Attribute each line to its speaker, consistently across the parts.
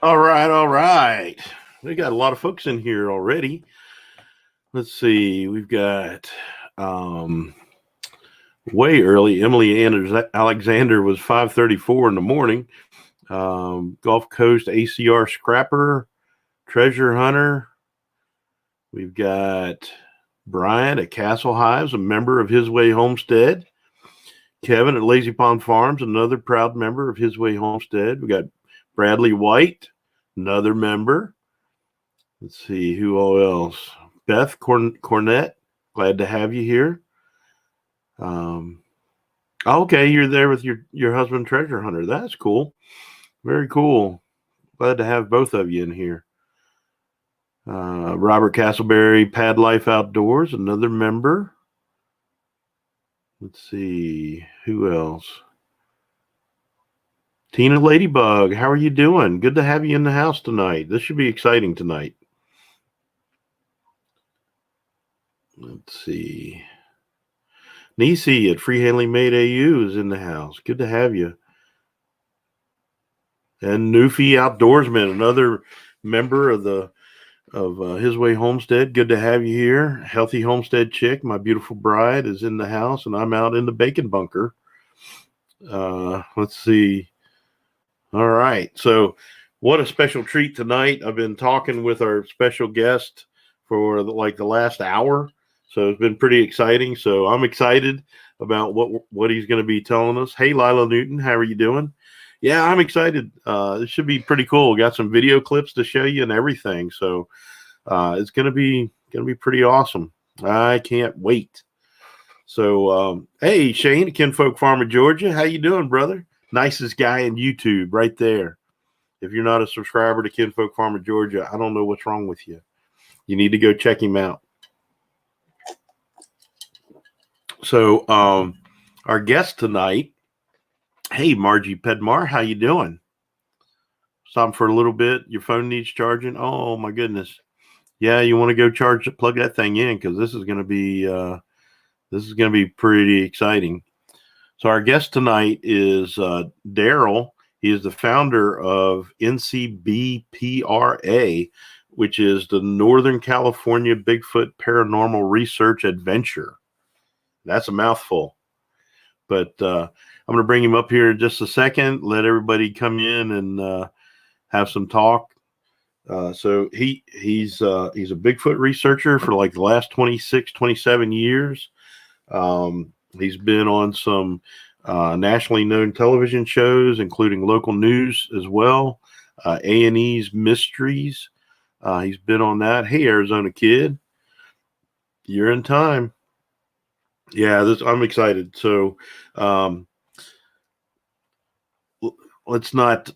Speaker 1: All right, all right. We got a lot of folks in here already. Let's see. We've got way early. Emily Anders Alexander was 5:34 in the morning. Gulf Coast ACR Scrapper, Treasure Hunter. We've got Brian at Castle Hives, a member of His Way Homestead. Kevin at Lazy Pond Farms, another proud member of His Way Homestead. We got Bradley White, another member. Let's see, who else? Beth Cornett, glad to have you here. Okay, you're there with your husband, Treasure Hunter. That's cool. Very cool. Glad to have both of you in here. Robert Castleberry, Pad Life Outdoors, another member. Let's see, who else? Tina Ladybug, how are you doing? Good to have you in the house tonight. This should be exciting tonight. Let's see. Nisi at Free Handling Made AU is in the house. Good to have you. And Newfie Outdoorsman, another member of His Way Homestead. Good to have you here. Healthy Homestead Chick, my beautiful bride, is in the house, and I'm out in the bacon bunker. Let's see. All right. So what a special treat tonight. I've been talking with our special guest for the last hour. So it's been pretty exciting. So I'm excited about what he's going to be telling us. Hey, Lila Newton, how are you doing? Yeah, I'm excited. It should be pretty cool. Got some video clips to show you and everything. So it's going to be pretty awesome. I can't wait. So, hey, Shane at Kinfolk Farmer, Georgia. How you doing, brother? Nicest guy in YouTube right there. If you're not a subscriber to Kinfolk Farmer, Georgia, I don't know what's wrong with you. You need to go check him out. So, our guest tonight, hey, Margie Pedmar, how you doing? Stop for a little bit. Your phone needs charging. Oh my goodness. Yeah, you want to go plug that thing in because this is going to be pretty exciting. So our guest tonight is Daryl. He is the founder of Ncbpra, which is the Northern California Bigfoot Paranormal Research Adventure. That's a mouthful. But I'm going to bring him up here in just a second, let everybody come in and have some talk. So he's a Bigfoot researcher for like the last 26, 27 years. He's been on some nationally known television shows, including local news as well. A&E's Mysteries. He's been on that. Hey, Arizona Kid, you're in time. Yeah, I'm excited. So let's not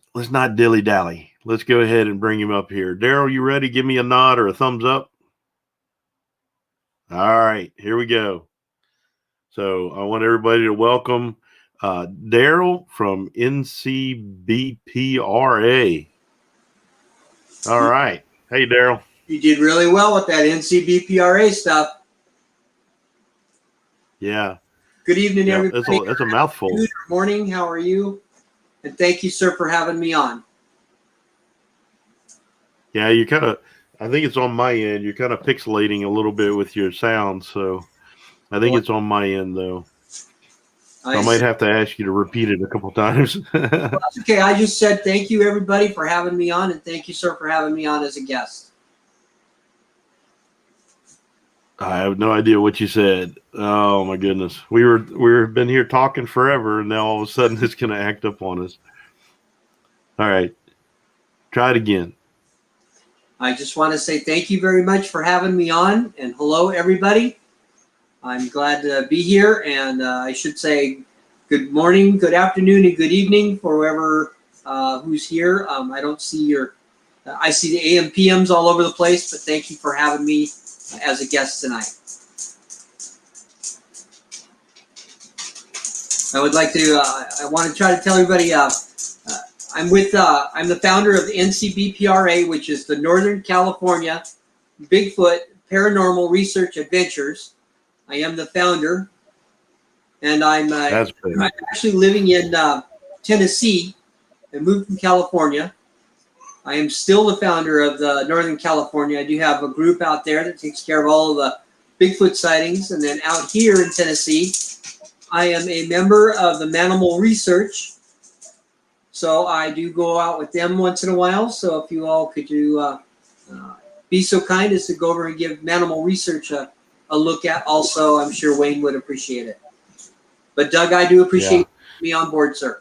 Speaker 1: dilly dally. Let's go ahead and bring him up here. Daryl, you ready? Give me a nod or a thumbs up. All right, here we go. So I want everybody to welcome Daryl from Ncbpra. All right. Hey, Daryl.
Speaker 2: You did really well with that Ncbpra stuff.
Speaker 1: Yeah.
Speaker 2: Good evening, everybody.
Speaker 1: That's a mouthful.
Speaker 2: Good morning. How are you? And thank you, sir, for having me on.
Speaker 1: Yeah, I think it's on my end. You're kind of pixelating a little bit with your sound, so I think it's on my end, though. I might have to ask you to repeat it a couple times.
Speaker 2: Well, that's okay. I just said thank you, everybody, for having me on, and thank you, sir, for having me on as a guest.
Speaker 1: I have no idea what you said. Oh my goodness. We've been here talking forever, and now all of a sudden it's going to act up on us. All right. Try it again.
Speaker 2: I just want to say thank you very much for having me on, and hello, everybody. I'm glad to be here, and I should say good morning, good afternoon, and good evening for whoever who's here. I don't see I see the AM PMs all over the place, but thank you for having me as a guest tonight. I would like to, I want to try to tell everybody, I'm the founder of Ncbpra, which is the Northern California Bigfoot Paranormal Research Adventures. I am the founder, and I'm actually living in Tennessee. I moved from California, I am still the founder of the Northern California. I do have a group out there that takes care of all of the Bigfoot sightings. And then out here in Tennessee, I am a member of the Manimal Research. So I do go out with them once in a while. So if you all could be so kind as to go over and give Manimal Research a look at also, I'm sure Wayne would appreciate it. But Doug, I do appreciate me on board, sir.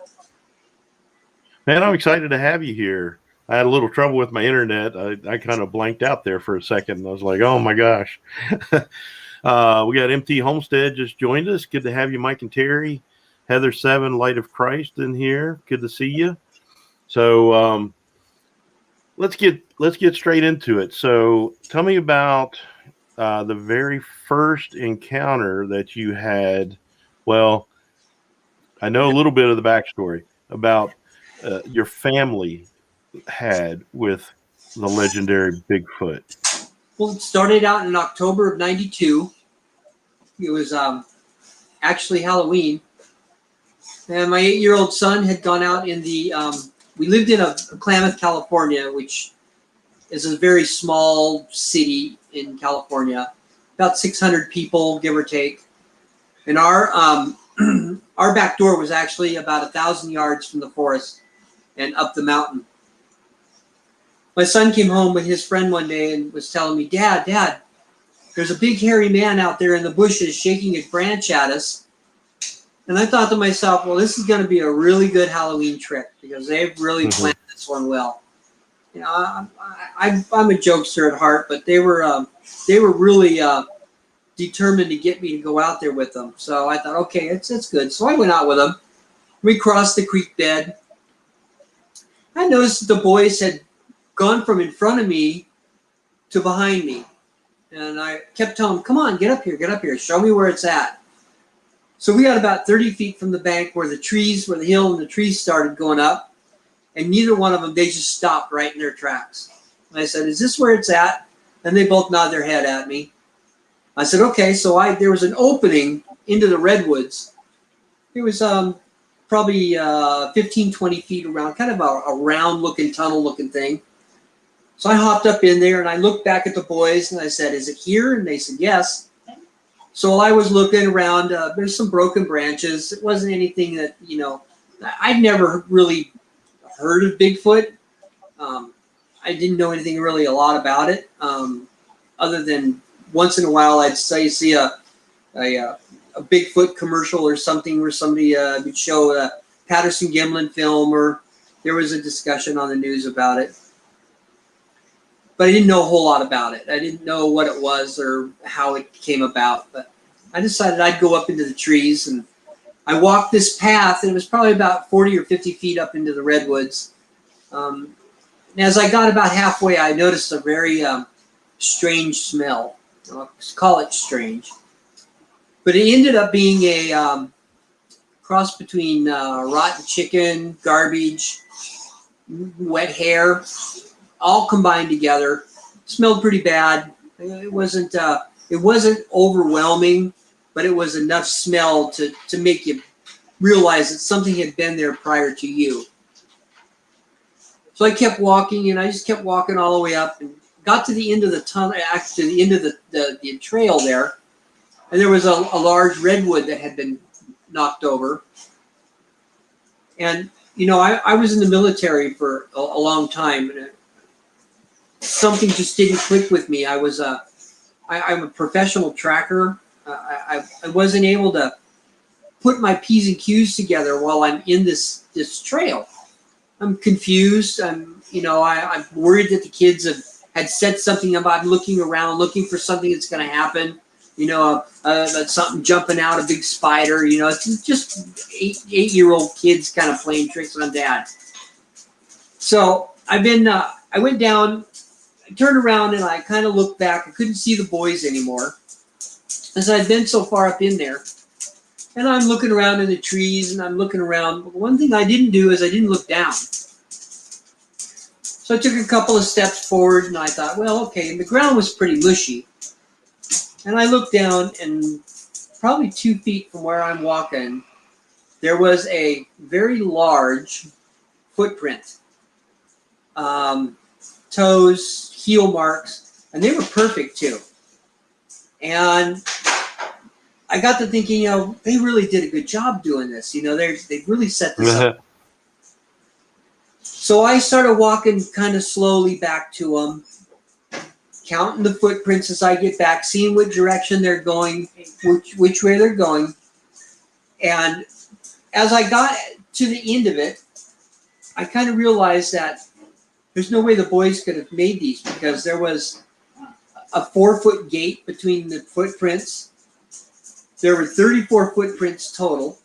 Speaker 1: Man, I'm excited to have you here. I had a little trouble with my internet. I kind of blanked out there for a second. I was like, oh my gosh. We got MT Homestead just joined us. Good to have you, Mike and Terry. Heather 7, Light of Christ in here. Good to see you. So let's get straight into it. So tell me about the very first encounter that you had. Well, I know a little bit of the backstory about your family had with the legendary Bigfoot.
Speaker 2: Well, it started out in October of '92. It was actually Halloween. And my 8-year-old son had gone out in the, we lived in a Klamath, California, which is a very small city in California, about 600 people, give or take. And our back door was actually about 1,000 yards from the forest and up the mountain. My son came home with his friend one day and was telling me, Dad, there's a big hairy man out there in the bushes shaking his branch at us. And I thought to myself, well, this is going to be a really good Halloween trick because they've really planned this one well. You know, I'm a jokester at heart, but they were really determined to get me to go out there with them. So I thought, okay, it's good. So I went out with them. We crossed the creek bed. I noticed that the boys had gone from in front of me to behind me. And I kept telling them, come on, get up here, show me where it's at. So we got about 30 feet from the bank where the hill and the trees started going up. And neither one of them, they just stopped right in their tracks. And I said, is this where it's at? And they both nodded their head at me. I said, okay. So there was an opening into the redwoods. It was probably 15, 20 feet around, kind of a round-looking, tunnel-looking thing. So I hopped up in there, and I looked back at the boys, and I said, is it here? And they said, yes. So while I was looking around, there's some broken branches. It wasn't anything that, you know, I'd never really heard of Bigfoot. I didn't know anything really a lot about it, other than once in a while I'd see a Bigfoot commercial or something where somebody would show a Patterson Gimlin film, or there was a discussion on the news about it. But I didn't know a whole lot about it. I didn't know what it was or how it came about. But I decided I'd go up into the trees, and I walked this path, and it was probably about 40 or 50 feet up into the redwoods. And as I got about halfway, I noticed a very strange smell. I'll call it strange. But it ended up being a cross between rotten chicken, garbage, wet hair, all combined together. Smelled pretty bad. It wasn't overwhelming, but it was enough smell to make you realize that something had been there prior to you. So I kept walking, and I just kept walking all the way up, and got to the end of the tunnel, actually to the end of the trail there, and there was a large redwood that had been knocked over. And you know, I was in the military for a long time, and something just didn't click with me. I'm a professional tracker. I wasn't able to put my P's and Q's together while I'm in this trail. I'm confused. I'm worried that the kids had said something about looking around, looking for something that's going to happen. You know, something jumping out, a big spider. You know, it's just 8-year-old kids kind of playing tricks on dad. So I went down, I turned around, and I kind of looked back. I couldn't see the boys anymore, as I'd been so far up in there. And I'm looking around in the trees, and I'm looking around. But one thing I didn't do is I didn't look down. So I took a couple of steps forward, and I thought, well, okay. And the ground was pretty mushy. And I looked down, and probably 2 feet from where I'm walking, there was a very large footprint. toes, heel marks, and they were perfect too. And I got to thinking, you know, they really did a good job doing this. You know, they really set this up. So I started walking kind of slowly back to them, counting the footprints as I get back, seeing what direction they're going, which way they're going. And as I got to the end of it, I kind of realized that there's no way the boys could have made these, because there was a 4-foot gate between the footprints. There were 34 footprints total.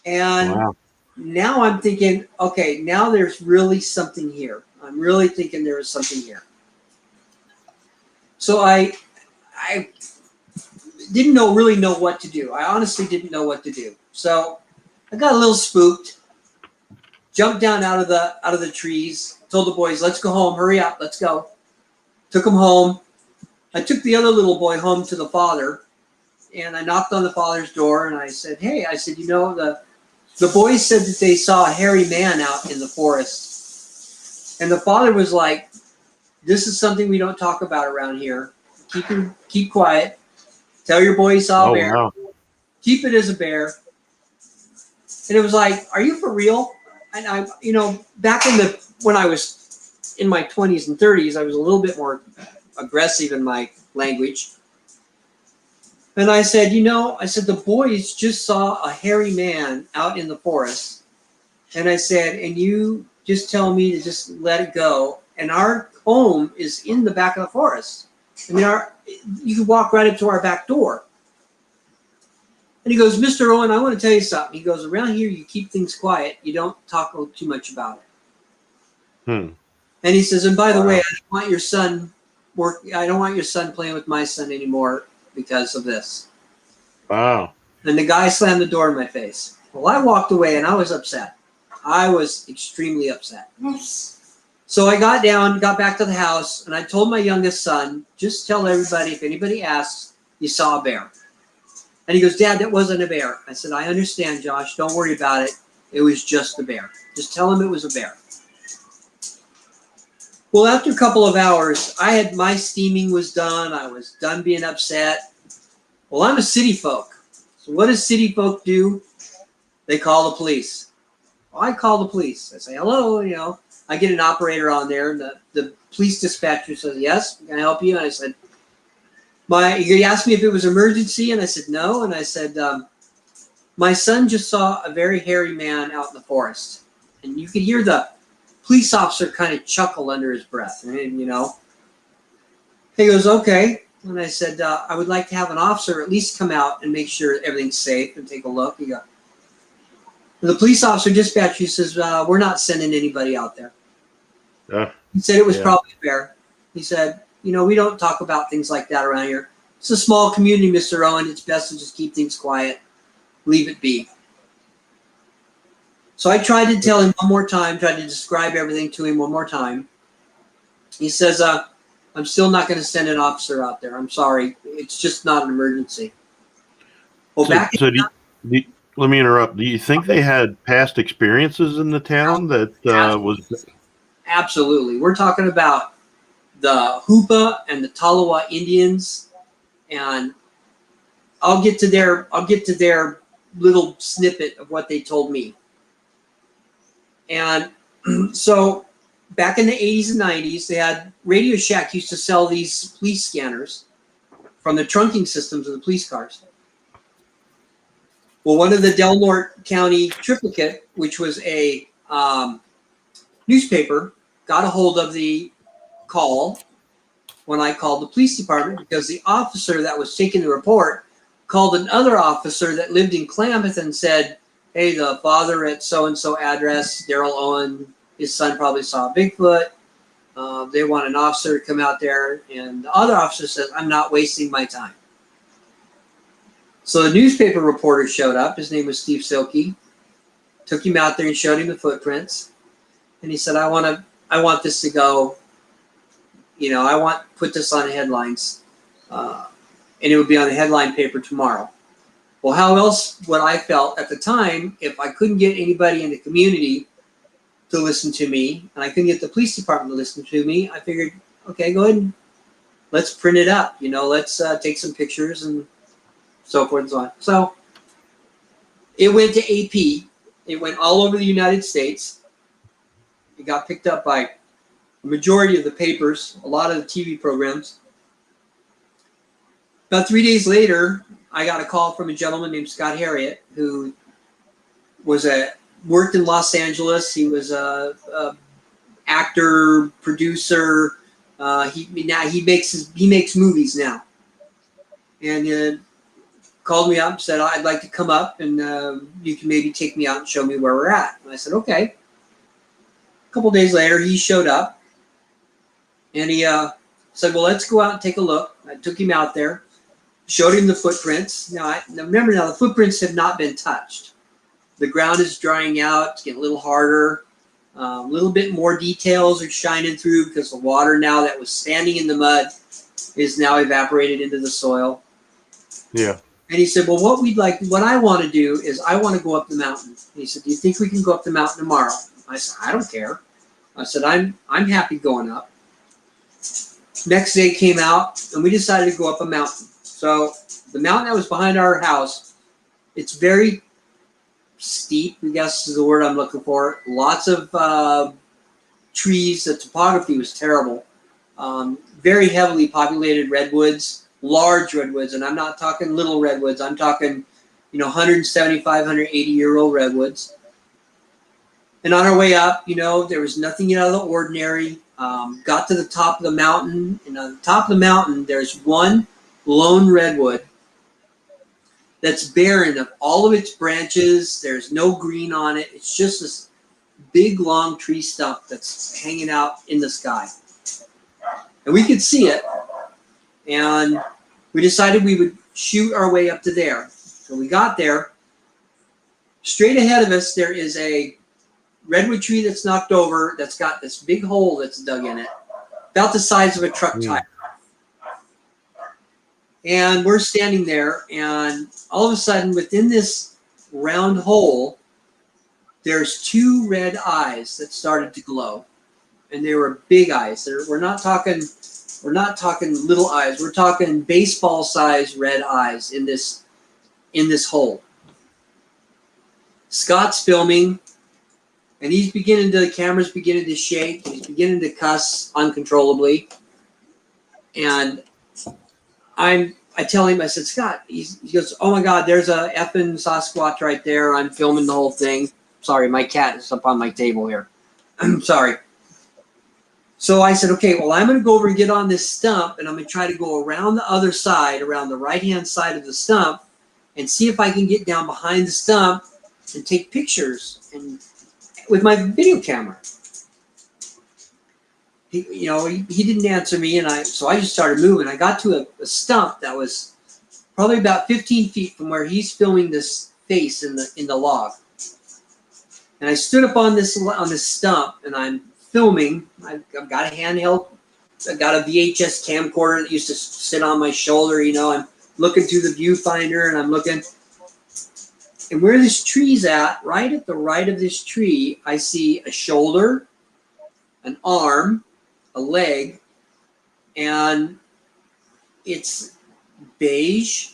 Speaker 2: And
Speaker 1: Wow.
Speaker 2: now I'm thinking, okay, now there's really something here. I'm really thinking there is something here. So I didn't really know what to do. I honestly didn't know what to do. So I got a little spooked, jumped down out of the trees, told the boys, let's go home, hurry up, let's go. Took them home. I took the other little boy home to the father, and I knocked on the father's door, and I said, hey, I said, you know, the boys said that they saw a hairy man out in the forest. And the father was like, this is something we don't talk about around here. Keep quiet. Tell your boy you saw a bear.
Speaker 1: Wow.
Speaker 2: Keep it as a bear. And it was like, are you for real? And I, you know, back when I was in my 20s and 30s, I was a little bit more aggressive in my language. And I said, you know, the boys just saw a hairy man out in the forest. And I said, and you just tell me to just let it go. And our home is in the back of the forest. I mean, you can walk right up to our back door. And he goes, Mr. Owen, I want to tell you something. He goes, around here, you keep things quiet. You don't talk too much about it. And he says, and by the way, I don't want your son playing with my son anymore because of this.
Speaker 1: Wow.
Speaker 2: And the guy slammed the door in my face. Well, I walked away and I was upset. I was extremely upset. So I got back to the house, and I told my youngest son, just tell everybody, if anybody asks, you saw a bear. And he goes, Dad, that wasn't a bear. I said, I understand, Josh. Don't worry about it. It was just a bear. Just tell him it was a bear. Well, after a couple of hours, my steaming was done. I was done being upset. Well, I'm a city folk. So what does city folk do? They call the police. Well, I call the police. I say, hello, you know. I get an operator on there, and the police dispatcher says, yes, can I help you? And I said, he asked me if it was emergency, and I said, no. And I said, my son just saw a very hairy man out in the forest. And you could hear the police officer kind of chuckle under his breath. And, you know, he goes, okay. And I said, I would like to have an officer at least come out and make sure everything's safe and take a look. He goes, the police officer dispatcher says, we're not sending anybody out there. He said it was probably a bear. He said, you know, we don't talk about things like that around here. It's a small community, Mr. Owen. It's best to just keep things quiet. Leave it be. So I tried to tell him one more time, tried to describe everything to him one more time. He says, I'm still not going to send an officer out there. I'm sorry. It's just not an emergency. Well,
Speaker 1: let me interrupt. Do you think they had past experiences in the town that was...
Speaker 2: Absolutely. We're talking about the Hoopa and the Talawa Indians, and I'll get to their little snippet of what they told me. And so back in the 80s and 90s, they had Radio Shack used to sell these police scanners from the trunking systems of the police cars. Well, one of the Del Norte County Triplicate, which was a newspaper, got a hold of the call when I called the police department, because the officer that was taking the report called another officer that lived in Klamath and said, hey, the father at so-and-so address, Daryl Owen, his son probably saw a Bigfoot. They want an officer to come out there. And the other officer says, I'm not wasting my time. So the newspaper reporter showed up. His name was Steve Silkey. Took him out there and showed him the footprints. And he said, I want this to go, you know, put this on the headlines. And it would be on the headline paper tomorrow. Well, how else would I felt at the time if I couldn't get anybody in the community to listen to me, and I couldn't get the police department to listen to me. I figured, okay, go ahead and let's print it up. Let's take some pictures and so forth and so on. So it went to AP. It went all over the United States. It got picked up by the majority of the papers, a lot of the TV programs. About 3 days later, I got a call from a gentleman named Scott Herriott, who worked in Los Angeles. He was a actor, producer. He makes movies now, and called me up and said, I'd like to come up and you can maybe take me out and show me where we're at. And I said, okay. A couple days later, he showed up and he said, well, let's go out and take a look. I took him out there, showed him the footprints. Now, remember, the footprints have not been touched. The ground is drying out. It's getting a little harder. A little bit more details are shining through because the water now that was standing in the mud is now evaporated into the soil.
Speaker 1: Yeah.
Speaker 2: And he said, well, what I want to do is I want to go up the mountain. And he said, do you think we can go up the mountain tomorrow? I said, I don't care. I said, I'm happy going up. Next day came out and we decided to go up a mountain. So the mountain that was behind our house, it's very steep, I guess is the word I'm looking for. Lots of trees. The topography was terrible. Very heavily populated redwoods. Large redwoods, and I'm not talking little redwoods. I'm talking, 175, 180-year-old redwoods. And on our way up, there was nothing out of the ordinary. Got to the top of the mountain, and on the top of the mountain, there's one lone redwood that's barren of all of its branches. There's no green on it. It's just this big, long tree stump that's hanging out in the sky. And we could see it. And we decided we would shoot our way up to there. So we got there. Straight ahead of us, there is a redwood tree that's knocked over that's got this big hole that's dug in it, about the size of a truck tire. And we're standing there, and all of a sudden, within this round hole, there's two red eyes that started to glow. And they were big eyes. We're not talking little eyes. We're talking baseball-sized red eyes in this hole. Scott's filming, and the camera's beginning to shake. He's beginning to cuss uncontrollably. And I tell him, I said, Scott, he goes, oh my God, there's a effing Sasquatch right there. I'm filming the whole thing. Sorry, my cat is up on my table here. I'm sorry. So I said, okay, well, I'm going to go over and get on this stump, and I'm going to try to go around the other side, around the right-hand side of the stump, and see if I can get down behind the stump and take pictures with my video camera. He didn't answer me, so I just started moving. I got to a stump that was probably about 15 feet from where he's filming this face in the log. And I stood up on this stump, and I'm filming. I've got a handheld. I've got a VHS camcorder that used to sit on my shoulder. I'm looking through the viewfinder, and I'm looking. And where this tree's at, right at the right of this tree, I see a shoulder, an arm, a leg, and it's beige.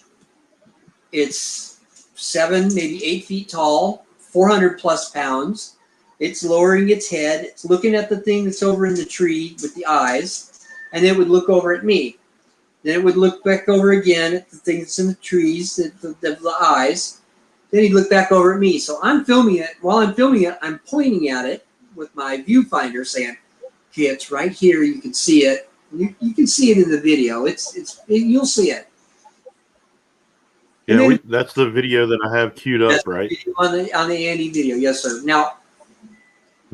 Speaker 2: It's 7, maybe 8 feet tall, 400 plus pounds. It's lowering its head. It's looking at the thing that's over in the tree with the eyes, and it would look over at me. Then it would look back over again at the thing that's in the trees, the eyes. Then he'd look back over at me. So I'm filming it. While I'm filming it, I'm pointing at it with my viewfinder saying, okay, it's right here. You can see it. You can see it in the video. You'll see it.
Speaker 1: Yeah,
Speaker 2: then,
Speaker 1: that's the video that I have queued up, right?
Speaker 2: On the Andy video, yes, sir. Now,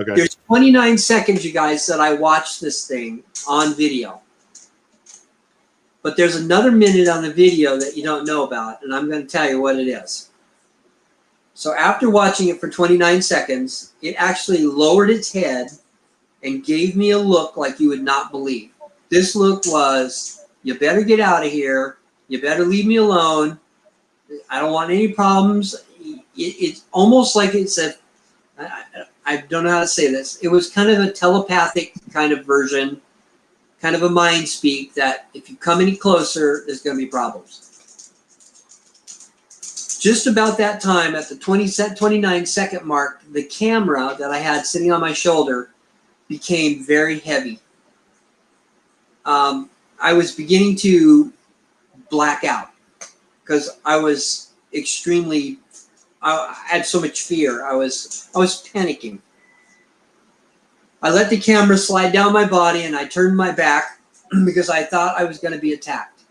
Speaker 1: okay.
Speaker 2: There's 29 seconds, you guys, that I watched this thing on video. But there's another minute on the video that you don't know about, and I'm going to tell you what it is. So after watching it for 29 seconds, it actually lowered its head and gave me a look like you would not believe. This look was, you better get out of here. You better leave me alone. I don't want any problems. It's almost like it said, I I don't know how to say this. It was kind of a telepathic kind of version, kind of a mind speak that if you come any closer, there's going to be problems. Just about that time, at the 29-second mark, the camera that I had sitting on my shoulder became very heavy. I was beginning to black out because I was extremely, I had so much fear. I was panicking. I let the camera slide down my body and I turned my back because I thought I was going to be attacked.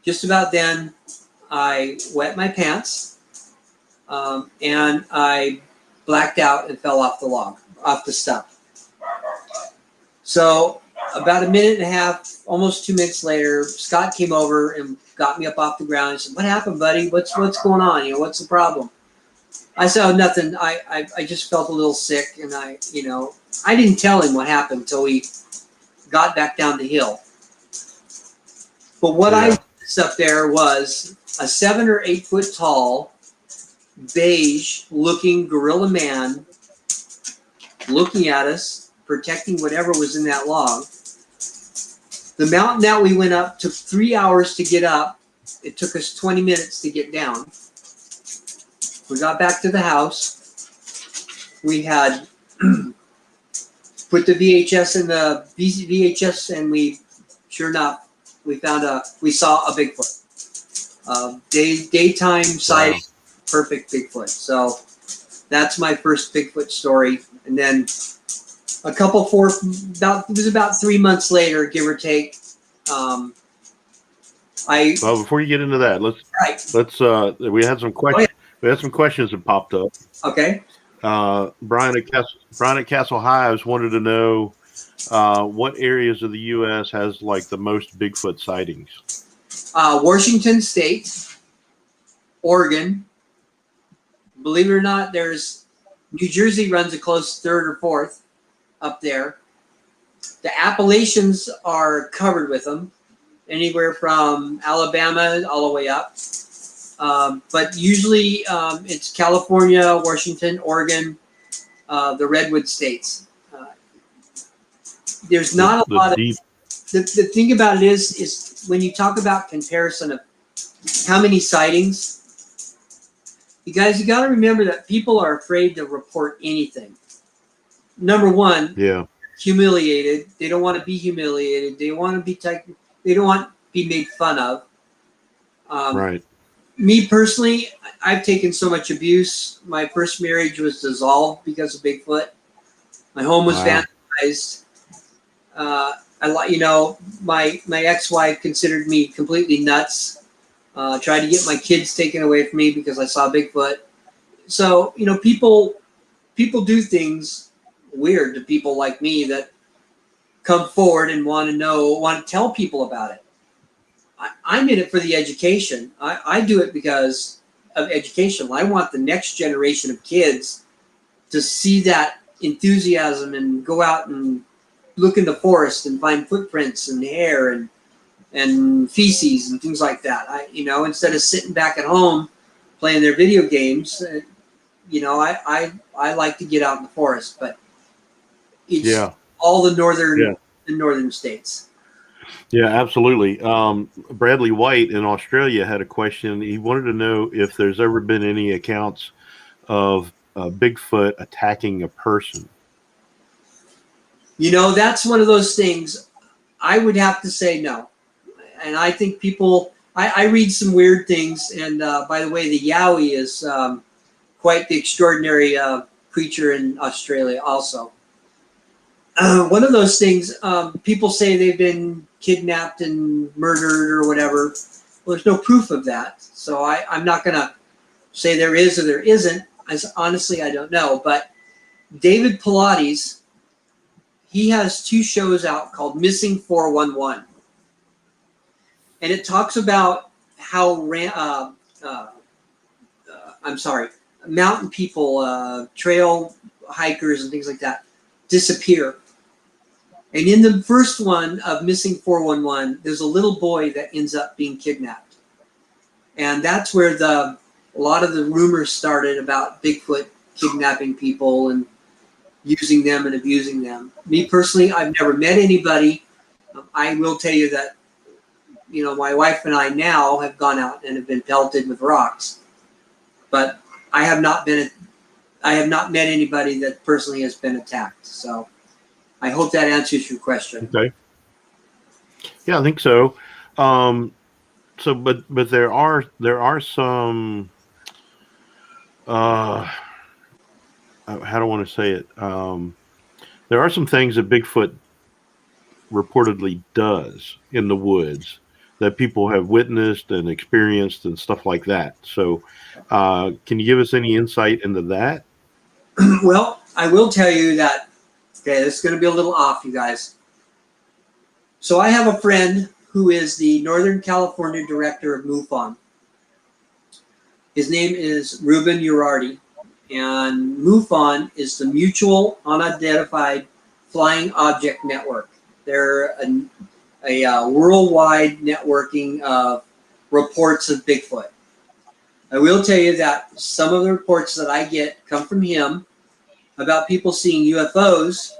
Speaker 2: Just about then, I wet my pants and I blacked out and fell off the log, off the stump. So about a minute and a half, almost 2 minutes later, Scott came over and got me up off the ground and said, "What happened, buddy? What's going on? What's the problem?" I said, "Oh, nothing. I just felt a little sick," and I didn't tell him what happened until we got back down the hill. But what I witnessed up there was a 7 or 8 foot tall, beige-looking gorilla man looking at us, protecting whatever was in that log. The mountain that we went up took 3 hours to get up. It took us 20 minutes to get down. We got back to the house. We had put the VHS in the VHS, and sure enough, we saw a Bigfoot. Daytime sighting, perfect Bigfoot. So that's my first Bigfoot story. And then it was about 3 months later, give or take. Well,
Speaker 1: before you get into that, we had some questions. We had some questions that popped up.
Speaker 2: Okay.
Speaker 1: Brian at Castle Hives wanted to know what areas of the U.S. has like the most Bigfoot sightings.
Speaker 2: Washington State, Oregon. Believe it or not, there's New Jersey runs a close third or fourth up there. The Appalachians are covered with them, anywhere from Alabama all the way up. But usually it's California, Washington, Oregon, the Redwood states. There's not a lot of... The thing about it is when you talk about comparison of how many sightings, you got to remember that people are afraid to report anything. Number one, humiliated. They don't want to be humiliated. They want to be they don't want to be made fun of.
Speaker 1: Right. Me
Speaker 2: personally, I've taken so much abuse. My first marriage was dissolved because of Bigfoot. My home was vandalized. My ex-wife considered me completely nuts. Tried to get my kids taken away from me because I saw Bigfoot. So, people do things weird to people like me that come forward and want to tell people about it. I'm in it for the education. I do it because of education. I want the next generation of kids to see that enthusiasm and go out and look in the forest and find footprints and hair and feces and things like that. Instead of sitting back at home playing their video games, I like to get out in the forest. But it's all the northern states.
Speaker 1: Yeah, absolutely. Bradley White in Australia had a question. He wanted to know if there's ever been any accounts of Bigfoot attacking a person.
Speaker 2: That's one of those things. I would have to say no. And I think I read some weird things. And by the way, the Yowie is quite the extraordinary creature in Australia also. One of those things, people say they've been kidnapped and murdered or whatever. Well, there's no proof of that. So I'm not going to say there is or there isn't. Honestly, I don't know. But David Pilates, he has 2 shows out called Missing 411. And it talks about how mountain people, trail hikers and things like that disappear. And in the first one of Missing 411, there's a little boy that ends up being kidnapped. And that's where a lot of the rumors started about Bigfoot kidnapping people and using them and abusing them. Me personally, I've never met anybody. I will tell you that, my wife and I now have gone out and have been pelted with rocks, but I have not met anybody that personally has been attacked. So I hope that answers your question.
Speaker 1: Okay. Yeah, I think so. But there are some, how do I want to say it? There are some things that Bigfoot reportedly does in the woods that people have witnessed and experienced and stuff like that. So, can you give us any insight into that?
Speaker 2: Well, I will tell you that, okay, this is going to be a little off, you guys. So I have a friend who is the Northern California Director of MUFON. His name is Ruben Uriarte, and MUFON is the Mutual Unidentified Flying Object Network. They're a worldwide networking of reports of Bigfoot. I will tell you that some of the reports that I get come from him about people seeing UFOs,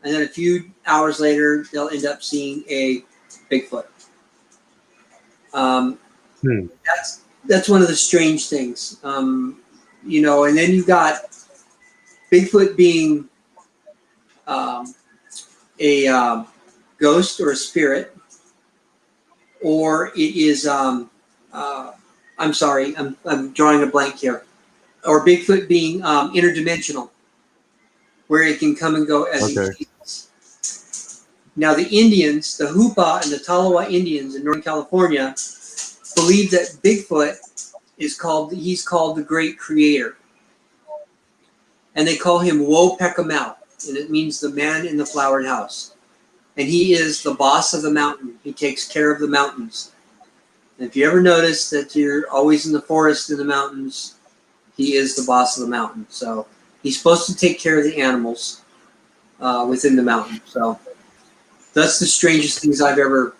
Speaker 2: and then a few hours later, they'll end up seeing a Bigfoot. That's one of the strange things. And then you got Bigfoot being a ghost or a spirit, or it is I'm sorry, I'm drawing a blank here. Or Bigfoot being interdimensional, where it can come and go as it pleases. Now the Indians, the Hupa and the Tolowa Indians in Northern California, believe that Bigfoot he's called the Great Creator. And they call him Wo-Peka-Mau, and it means the man in the flowered house. And he is the boss of the mountain. He takes care of the mountains. And if you ever notice that you're always in the forest in the mountains, he is the boss of the mountain. So he's supposed to take care of the animals within the mountain. So that's the strangest things I've ever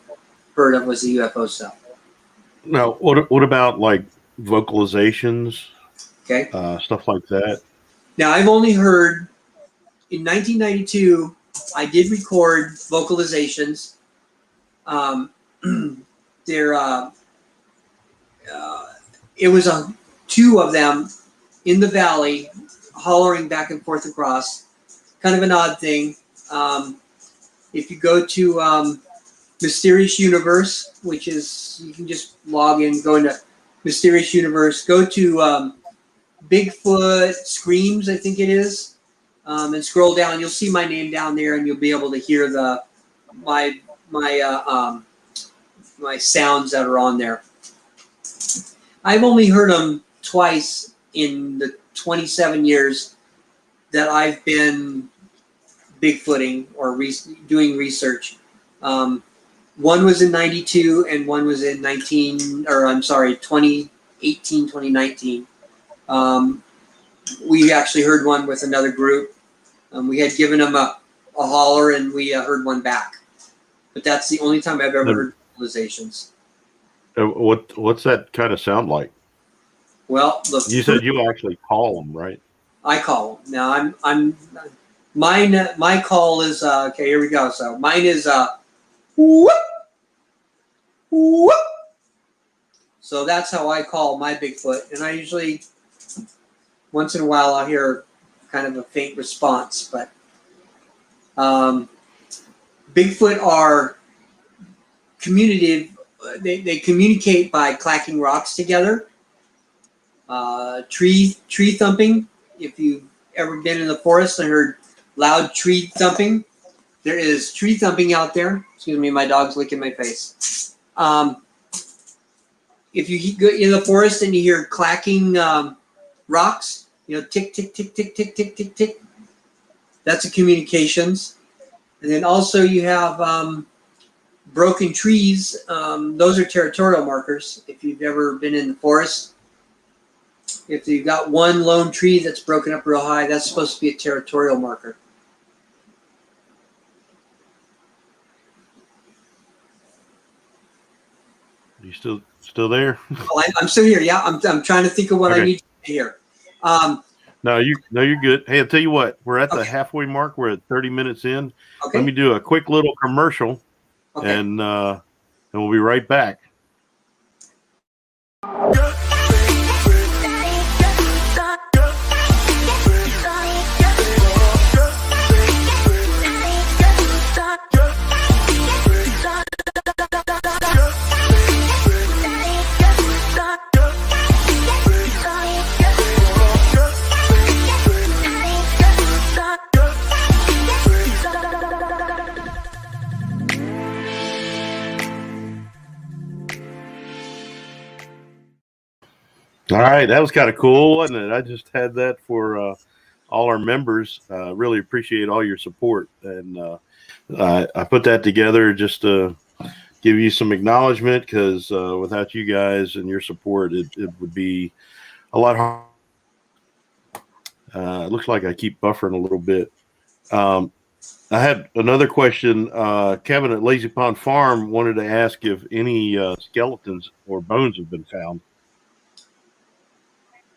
Speaker 2: heard of was the UFO stuff.
Speaker 1: Now, what about like vocalizations?
Speaker 2: Okay.
Speaker 1: Stuff like that.
Speaker 2: Now, I've only heard in 1992, I did record vocalizations. It was two of them in the valley hollering back and forth across. Kind of an odd thing. If you go to Mysterious Universe, which is, you can just log in, go into Mysterious Universe, go to Bigfoot Screams, I think it is, and scroll down. You'll see my name down there, and you'll be able to hear my sounds that are on there. I've only heard them twice in the 27 years that I've been Bigfooting or doing research. One was in 92 and one was in 2018, 2019. We actually heard one with another group. We had given them a holler and we heard one back. But that's the only time I've ever heard vocalizations.
Speaker 1: What's that kind of sound like?
Speaker 2: Well,
Speaker 1: you said you actually call them, right?
Speaker 2: I call them. Now my call is okay. Here we go. So mine is whoop, whoop. So that's how I call my Bigfoot, and I usually once in a while I'll hear kind of a faint response, but Bigfoot are communicative. They communicate by clacking rocks together. Tree thumping. If you've ever been in the forest and heard loud tree thumping, there is tree thumping out there. Excuse me, my dog's licking my face. If you go in the forest and you hear clacking rocks, tick, tick, tick, tick, tick, tick, tick, tick. That's a communications. And then also you have broken trees. Those are territorial markers. If you've ever been in the forest, if you've got one lone tree that's broken up real high, that's supposed to be a territorial marker.
Speaker 1: Are you still there?
Speaker 2: Oh, I'm still here. Yeah, I'm trying to think of what I need to hear.
Speaker 1: No, you're good. Hey, I'll tell you what. We're at the
Speaker 2: Okay.
Speaker 1: halfway mark. We're at 30 minutes in.
Speaker 2: Okay.
Speaker 1: Let me do a quick little commercial,
Speaker 2: Okay.
Speaker 1: and we'll be right back. All right, that was kind of cool, wasn't it? I just had that for all our members. Really appreciate all your support, and I put that together just to give you some acknowledgement, because without you guys and your support, it would be a lot harder. It looks like I keep buffering a little bit. I had another question. Kevin at Lazy Pond Farm wanted to ask if any skeletons or bones have been found.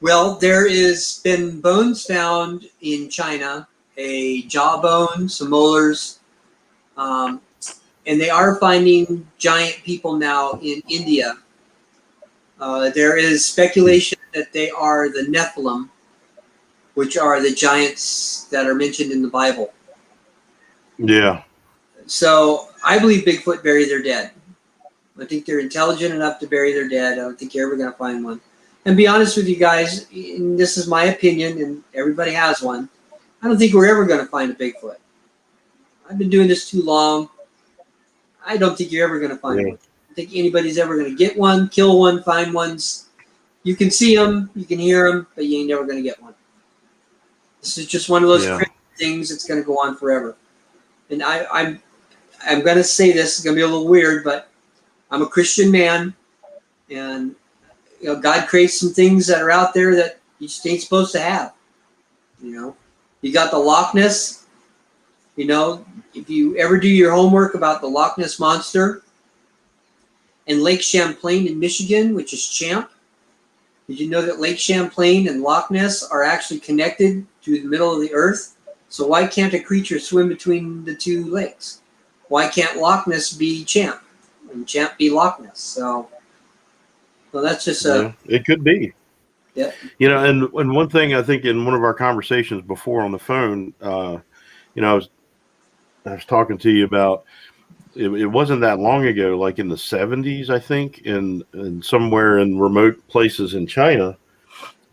Speaker 2: Well, there has been bones found in China, a jawbone, some molars, and they are finding giant people now in India. There is speculation that they are the Nephilim, which are the giants that are mentioned in the Bible.
Speaker 1: Yeah.
Speaker 2: So I believe Bigfoot bury their dead. I think they're intelligent enough to bury their dead. I don't think you're ever going to find one. And be honest with you guys, and this is my opinion, and everybody has one, I don't think we're ever going to find a Bigfoot. I've been doing this too long. I don't think you're ever going to find one. I don't think anybody's ever going to get one, kill one, find ones. You can see them, you can hear them, but you ain't never going to get one. This is just one of those crazy things that's going to go on forever. And I'm going to say this, it's going to be a little weird, but I'm a Christian man, and you know, God creates some things that are out there that you just ain't supposed to have. You know, you got the Loch Ness. You know, if you ever do your homework about the Loch Ness Monster and Lake Champlain in Michigan, which is Champ, did you know that Lake Champlain and Loch Ness are actually connected to the middle of the earth? So why can't a creature swim between the two lakes? Why can't Loch Ness be Champ and Champ be Loch Ness? So that's just
Speaker 1: it could be.
Speaker 2: Yeah.
Speaker 1: You know, and one thing I think in one of our conversations before on the phone, you know, I was talking to you about it wasn't that long ago, like in the 70s, I think, in somewhere in remote places in China,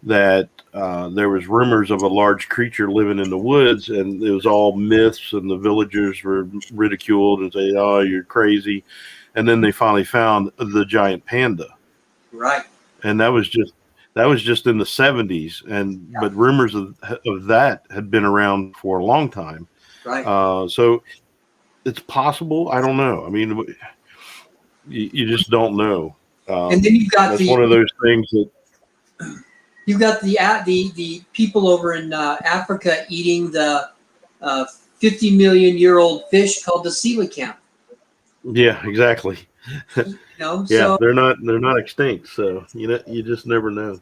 Speaker 1: that there was rumors of a large creature living in the woods, and it was all myths, and the villagers were ridiculed and say, "Oh, you're crazy," and then they finally found the giant panda.
Speaker 2: Right.
Speaker 1: And that was just in the 70s, and but rumors of that had been around for a long time.
Speaker 2: Right.
Speaker 1: So it's possible. I don't know. I mean, you just don't know.
Speaker 2: And then you've got
Speaker 1: that's one of those things that
Speaker 2: you've got the people over in Africa eating the 50 million year old fish called the coelacanth.
Speaker 1: Yeah, exactly.
Speaker 2: You know,
Speaker 1: yeah,
Speaker 2: so,
Speaker 1: they're not extinct. So you just never know.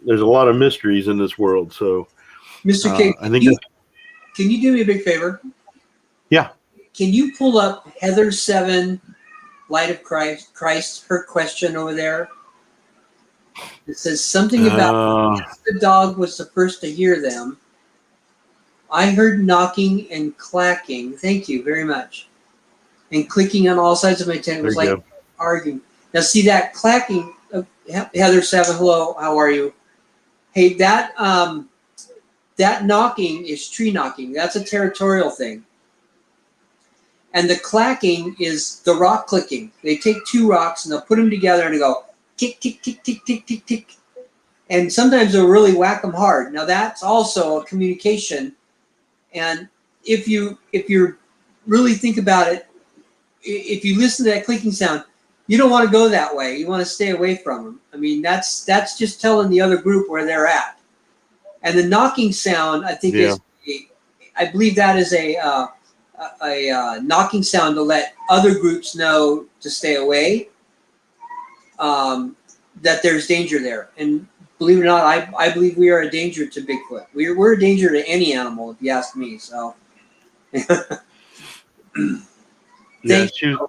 Speaker 1: There's a lot of mysteries in this world. So,
Speaker 2: Mr. King, can you do me a big favor?
Speaker 1: Yeah.
Speaker 2: Can you pull up Heather 7, Light of Christ, her question over there? It says something about the dog was the first to hear them. I heard knocking and clacking. Thank you very much. And clicking on all sides of my tent. It was like arguing. Now see that clacking. Heather 7, hello, how are you? Hey, that knocking is tree knocking. That's a territorial thing. And the clacking is the rock clicking. They take two rocks and they'll put them together and they go tick, tick, tick, tick, tick, tick, tick. And sometimes they'll really whack them hard. Now that's also a communication. And if you really think about it, if you listen to that clicking sound, you don't want to go that way. You want to stay away from them. I mean, that's just telling the other group where they're at. And the knocking sound, I think, I believe that is a knocking sound to let other groups know to stay away, that there's danger there. And believe it or not, I believe we are a danger to Bigfoot. We're a danger to any animal, if you ask me. So, thank you.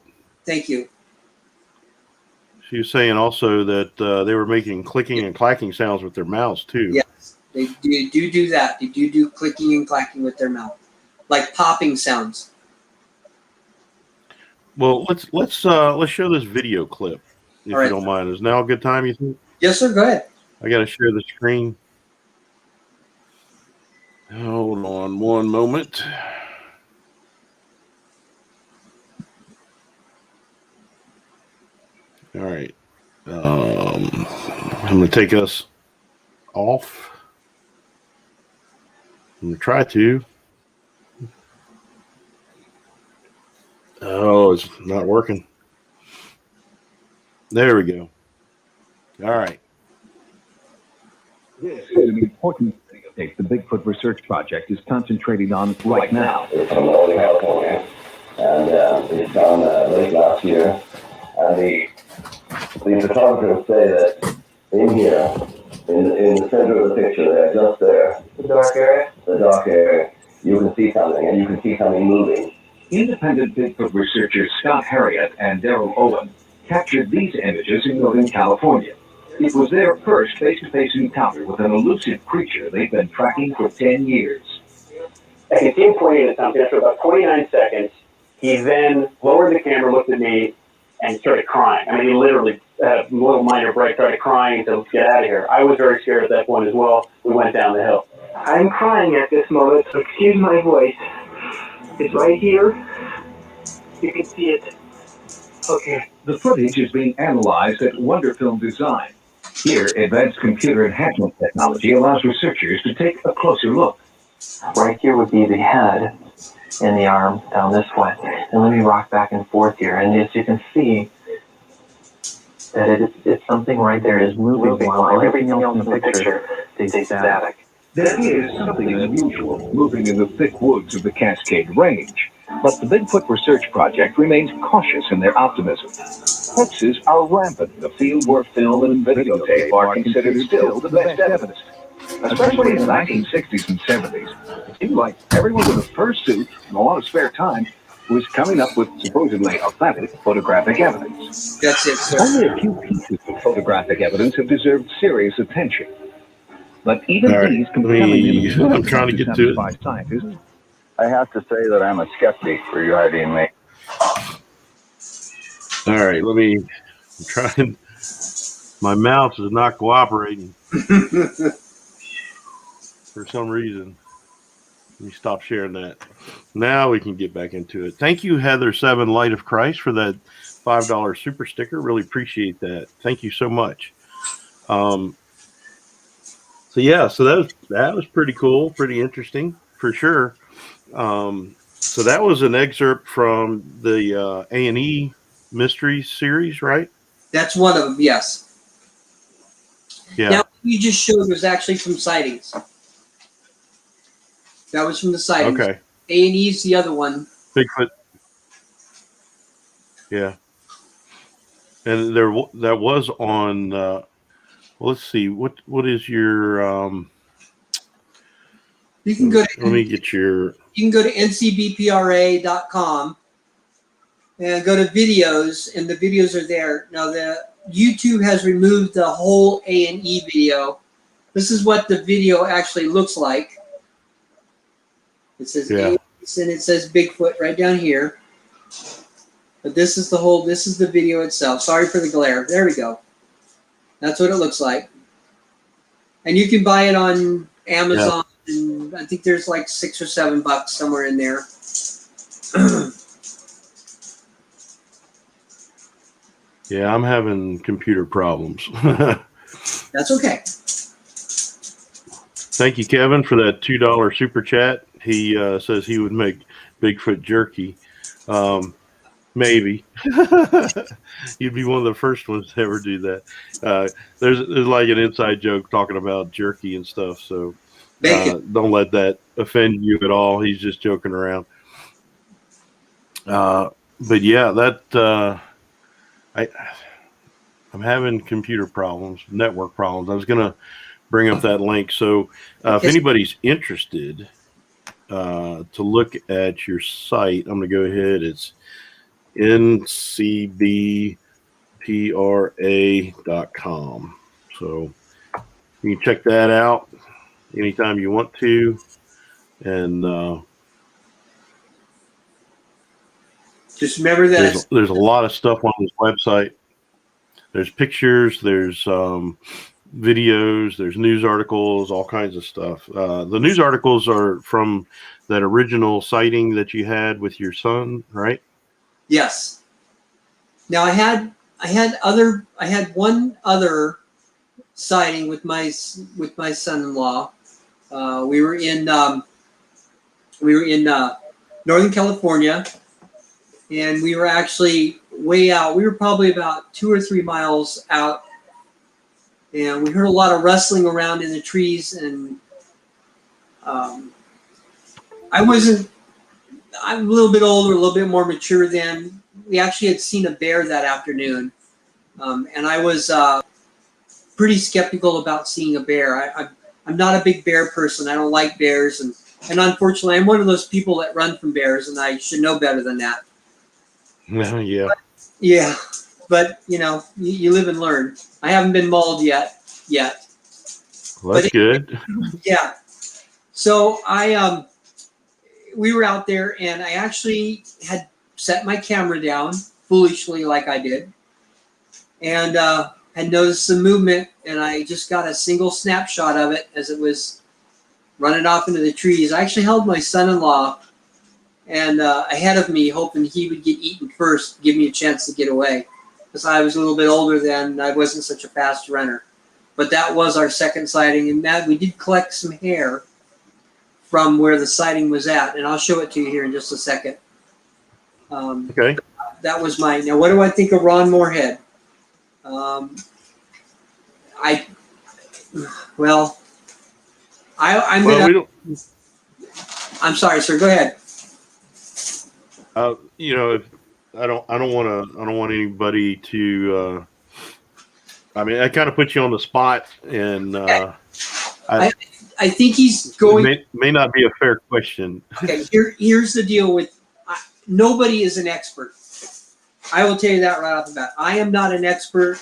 Speaker 1: She was saying also that they were making clicking and clacking sounds with their mouths too.
Speaker 2: Yes, they do that. They do clicking and clacking with their mouth, like popping sounds.
Speaker 1: Well, let's show this video clip if you don't mind. Is now a good time, you think?
Speaker 2: Yes, sir. Go ahead.
Speaker 1: I got to share the screen. Hold on one moment. All right. I'm going to take us off. I'm going to try to. Oh, it's not working. There we go. All right.
Speaker 3: This is an important videotape the Bigfoot Research Project is concentrating on right now.
Speaker 4: It's from Northern California, and it's done late last year. And the photographers say that in here, in the center of the picture there, just there, the dark area, you can see something, and you can see something moving.
Speaker 3: Independent Bigfoot researchers Scott Herriott and Daryl Owen captured these images in Northern California. It was their first face-to-face encounter with an elusive creature they've been tracking for 10 years.
Speaker 5: I could see him pointing at something for about 29 seconds. He then lowered the camera, looked at me, and started crying. I mean, he literally had a little minor break, started crying, and said, let's get out of here. I was very scared at that point as well. We went down the hill.
Speaker 6: I'm crying at this moment, so excuse my voice. It's right here. You can see it. Okay.
Speaker 3: The footage is being analyzed at Wonderfilm Design. Here, advanced computer enhancement technology allows researchers to take a closer look.
Speaker 6: Right here would be the head and the arm down this way. And let me rock back and forth here. And as you can see, that it's something right there is moving while everything else in the picture stays static.
Speaker 3: There is something unusual moving in the thick woods of the Cascade Range. But the Bigfoot Research Project remains cautious in their optimism. Hoaxes are rampant in a field where film and videotape are considered still the best evidence. Especially in the 1960s and 70s, it seemed like everyone with a fursuit and a lot of spare time was coming up with supposedly authentic photographic evidence.
Speaker 2: That's it, sir.
Speaker 3: Only a few pieces of photographic evidence have deserved serious attention. But even these compelling images
Speaker 1: I'm trying to get to
Speaker 3: by
Speaker 1: it.
Speaker 3: scientists.
Speaker 4: I have to say that I'm a skeptic regarding me.
Speaker 1: All right, I'm trying. My mouse is not cooperating for some reason. Let me stop sharing that. Now we can get back into it. Thank you, Heather7 Light of Christ, for that $5 super sticker. Really appreciate that. Thank you so much. So that was pretty cool, pretty interesting for sure. So that was an excerpt from the A&E Mysteries series, right?
Speaker 2: That's one of them. Yes.
Speaker 1: Yeah.
Speaker 2: Now, what you just showed was actually from Sightings. That was from the Sightings.
Speaker 1: Okay.
Speaker 2: A&E's the other one.
Speaker 1: Bigfoot. Yeah. And that was on. Let's see. What is your?
Speaker 2: You can go to.
Speaker 1: Let me get your.
Speaker 2: You can go to ncbpra.com and go to videos, and the videos are there. Now, the YouTube has removed the whole A&E video. This is what the video actually looks like. It says A&E, and it says Bigfoot right down here. But this is the video itself. Sorry for the glare. There we go. That's what it looks like. And you can buy it on Amazon. Yeah. And I think there's like $6 or $7 somewhere in there.
Speaker 1: Yeah, I'm having computer problems.
Speaker 2: That's okay.
Speaker 1: Thank you, Kevin, for that $2 super chat. He says he would make Bigfoot jerky. Maybe. You'd be one of the first ones to ever do that. There's like an inside joke talking about jerky and stuff, so don't let that offend you at all. He's just joking around. But yeah, that I'm having computer problems, network problems. I was going to bring up that link. So if anybody's interested to look at your site, I'm going to go ahead. It's Ncbpra.com. So you can check that out anytime you want to. And
Speaker 2: just remember that
Speaker 1: there's a lot of stuff on this website. There's pictures, there's videos, there's news articles, all kinds of stuff. The news articles are from that original sighting that you had with your son, right?
Speaker 2: Yes. Now I had one other sighting with my son-in-law. We were in Northern California, and we were actually way out. We were probably about 2 or 3 miles out, and we heard a lot of rustling around in the trees. And I'm a little bit older, a little bit more mature then. We actually had seen a bear that afternoon, and I was pretty skeptical about seeing a bear. I'm not a big bear person. I don't like bears, and unfortunately, I'm one of those people that run from bears, and I should know better than that.
Speaker 1: Yeah.
Speaker 2: Yeah, but you live and learn. I haven't been mauled yet.
Speaker 1: Well, that's good.
Speaker 2: Yeah. So we were out there, and I actually had set my camera down foolishly, like I did, and had noticed some movement, and I just got a single snapshot of it as it was running off into the trees. I actually held my son-in-law and ahead of me, hoping he would get eaten first, give me a chance to get away, because I was a little bit older then, and I wasn't such a fast runner. But that was our second sighting, and we did collect some hair from where the sighting was at, and I'll show it to you here in just a second.
Speaker 1: Okay.
Speaker 2: That was mine. Now, what do I think of Ron Moorhead? I'm sorry, sir. Go ahead.
Speaker 1: I don't want anybody to. I kind of put you on the spot, and
Speaker 2: I think he's going.
Speaker 1: It may not be a fair question.
Speaker 2: Okay, here's the deal with nobody is an expert. I will tell you that right off the bat. I am not an expert.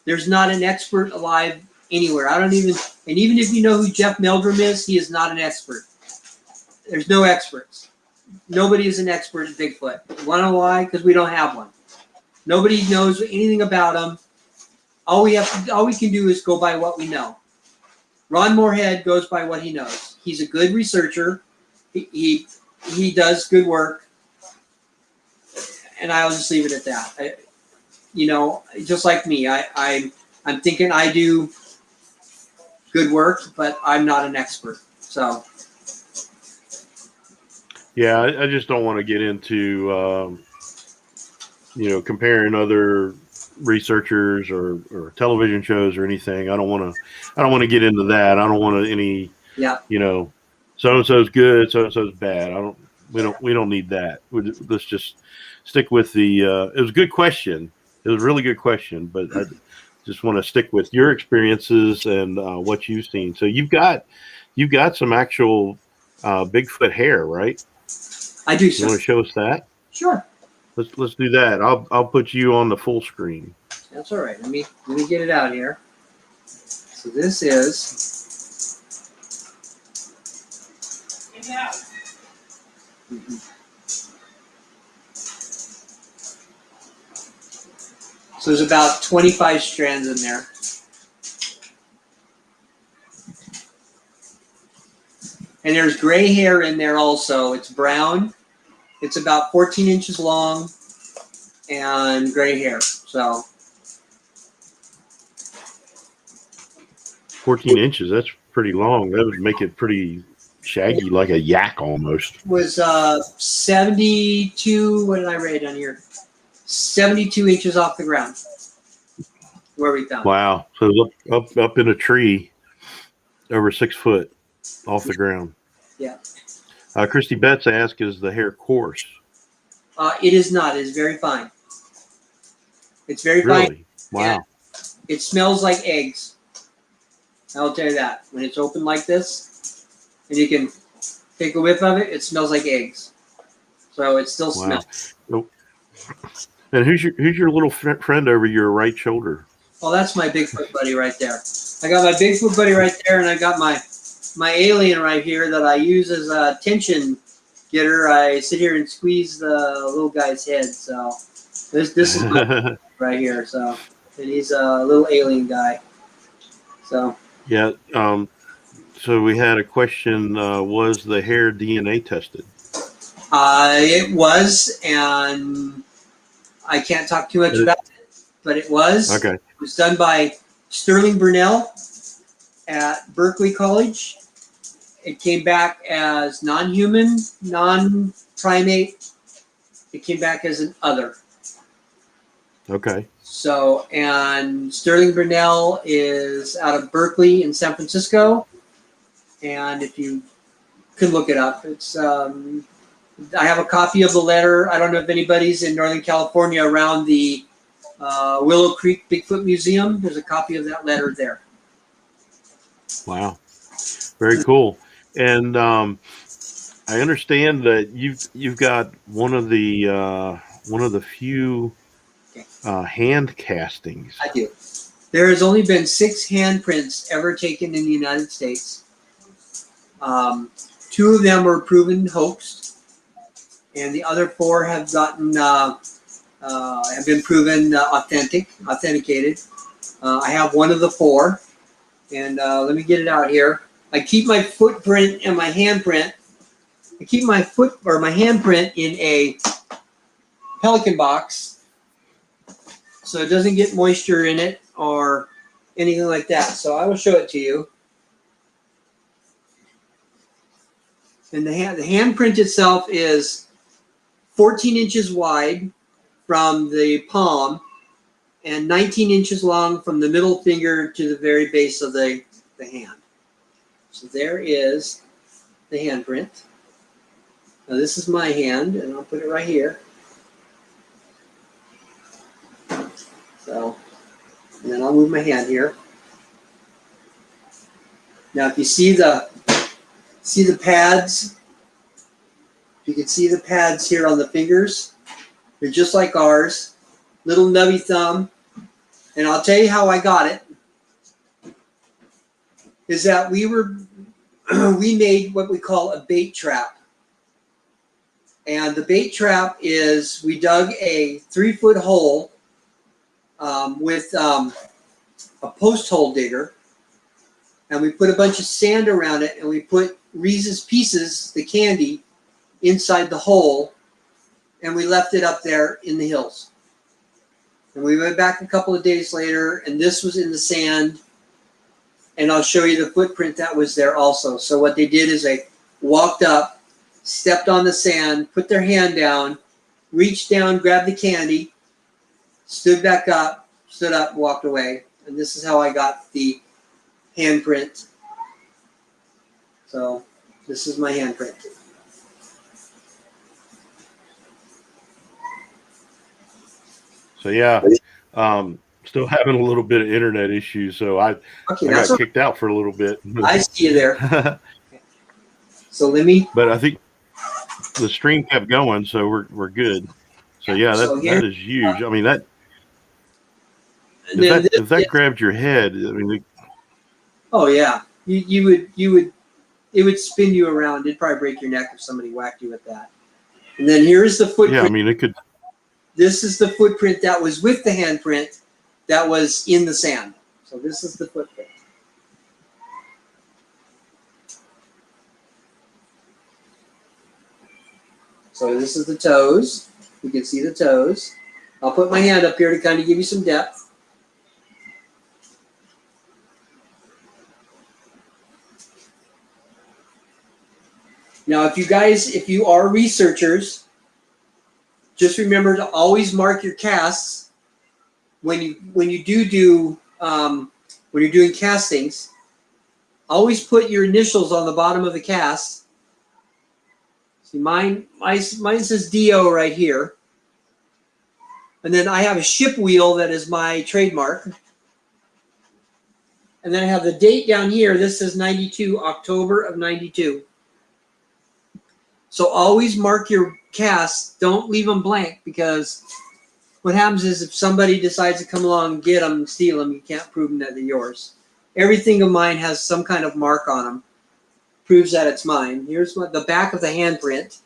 Speaker 2: There's not an expert alive anywhere. And even if you know who Jeff Meldrum is, he is not an expert. There's no experts. Nobody is an expert at Bigfoot. You want to know why? Because we don't have one. Nobody knows anything about them. All we can do is go by what we know. Ron Moorhead goes by what he knows. He's a good researcher. He does good work, and I'll just leave it at that. Just like me, I'm thinking I do good work, but I'm not an expert. So.
Speaker 1: Yeah, I just don't want to get into, comparing other researchers or television shows or anything. I don't want to get into that. I don't want any, so-and-so's good, so-and-so's bad. We don't need that. Let's just stick with the, it was a good question. It was a really good question, but I just want to stick with your experiences and what you've seen. So you've got some actual Bigfoot hair, right?
Speaker 2: I do, sir.
Speaker 1: You want to show us that?
Speaker 2: Sure.
Speaker 1: Let's do that. I'll put you on the full screen.
Speaker 2: That's all right. Let me get it out here. So this is. Mm-hmm. So there's about 25 strands in there. And there's gray hair in there also. It's brown. It's about 14 inches long and gray hair. So
Speaker 1: 14 inches, that's pretty long. That would make it pretty shaggy, like a yak almost.
Speaker 2: It was 72, what did I rate on here? 72 inches off the ground where we found it.
Speaker 1: Wow. So it was up in a tree over 6 foot off the ground.
Speaker 2: Yeah.
Speaker 1: Christy Betts asked, is the hair coarse?
Speaker 2: It is not. It is very fine. It's very
Speaker 1: really?
Speaker 2: fine.
Speaker 1: Wow.
Speaker 2: It smells like eggs. I'll tell you that. When it's open like this, and you can take a whiff of it, it smells like eggs. So it still smells.
Speaker 1: Nope. And who's your little friend over your right shoulder?
Speaker 2: Well, that's my Bigfoot buddy right there. I got my Bigfoot buddy right there, and I got my alien right here that I use as a tension getter. I sit here and squeeze the little guy's head. So this is my right here. So, and he's a little alien guy. So
Speaker 1: yeah. So we had a question. Was the hair DNA tested?
Speaker 2: It was, and I can't talk too much about it, but it was.
Speaker 1: Okay.
Speaker 2: It was done by Sterling Burnell at Berkeley College. It came back as non-human, non-primate. It came back as an other.
Speaker 1: Okay.
Speaker 2: So, and Sterling Burnell is out of Berkeley in San Francisco. And if you can look it up, it's I have a copy of the letter. I don't know if anybody's in Northern California around the Willow Creek Bigfoot Museum. There's a copy of that letter there.
Speaker 1: Wow, very cool. And I understand that you've got one of the few hand castings.
Speaker 2: I do. There has only been 6 handprints ever taken in the United States. 2 of them were proven hoaxed. And the other 4 have gotten have been proven authenticated. I have one of the 4, and let me get it out here. I keep my footprint and my handprint. I keep my handprint in a Pelican box, so it doesn't get moisture in it or anything like that. So I will show it to you. And the handprint itself is 14 inches wide from the palm and 19 inches long from the middle finger to the very base of the hand. So there is the handprint. Now this is my hand, and I'll put it right here. So, and then I'll move my hand here. Now if you see the pads, you can see the pads here on the fingers. They're just like ours. Little nubby thumb. And I'll tell you how I got it. Is that we made what we call a bait trap. And the bait trap is we dug a 3-foot hole with a post hole digger. And we put a bunch of sand around it, and we put Reese's Pieces, the candy, inside the hole, and we left it up there in the hills. And we went back a couple of days later, and this was in the sand, and I'll show you the footprint that was there also. So what they did is they walked up, stepped on the sand, put their hand down, reached down, grabbed the candy, stood up, walked away. And this is how I got the handprint. So this is my handprint.
Speaker 1: So yeah, still having a little bit of internet issues. So I got kicked out for a little bit.
Speaker 2: I see you there. So let me.
Speaker 1: But I think the stream kept going, so we're good. So yeah, that is huge. I mean if that grabbed your head, I mean.
Speaker 2: Oh yeah, you would. It would spin you around. It'd probably break your neck if somebody whacked you with that. And then here's the footprint.
Speaker 1: Yeah, I mean it could.
Speaker 2: This is the footprint that was with the handprint that was in the sand. So this is the footprint. So this is the toes. You can see the toes. I'll put my hand up here to kind of give you some depth. Now, if you are researchers, just remember to always mark your casts when you're doing castings. Always put your initials on the bottom of the cast. See, mine says DO right here, and then I have a ship wheel that is my trademark. And then I have the date down here. This says 92, October of 92. So always mark your casts. Don't leave them blank, because what happens is if somebody decides to come along and get them and steal them, you can't prove them that they're yours. Everything of mine has some kind of mark on them. Proves that it's mine. Here's what the back of the handprint.